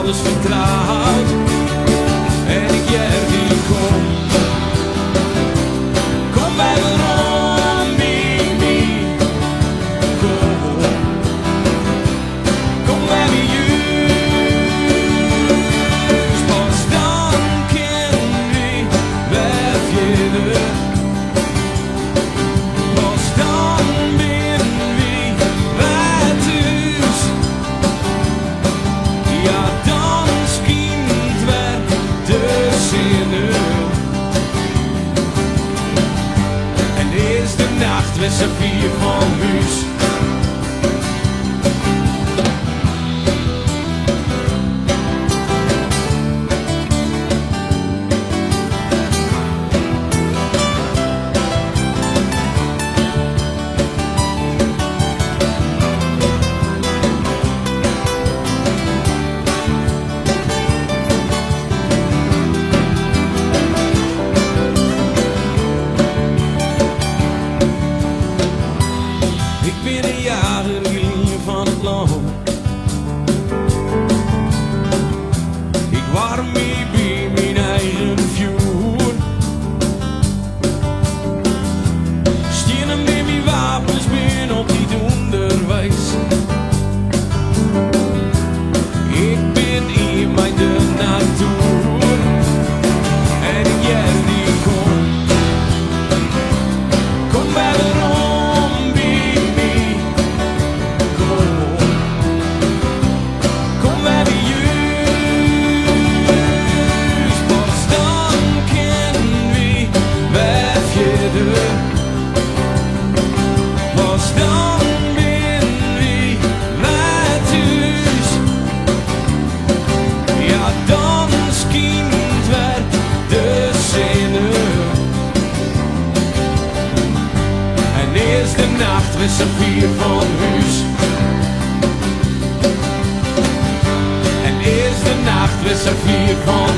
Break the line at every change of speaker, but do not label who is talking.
alles vertrouwd. En ik jij die kom. Kom bij me rond, Mimi. Kom. Kom bij me juist. Pas dan ken wie werf je er. Pas dan ben wie wij thuis. Ja, dan schijnt weer de Sinne. En is de nacht weer zo vier van huis. Ik ben een jager hier van het land. Ik warm me bij mijn eigen vuur. Stenen met mijn wapens ben op die onderwijs. Ik ben hier bij de natuur. En jij die kom. Kom bij de rond, baby. Kom. Kom bij me juist. Pas dan ken wie werf je er. Pas dan ben wie wij thuis. Ja, dan schijnt weer de Sinne. En is de nacht weer zo vier van huis. En is de nacht weer zo vier van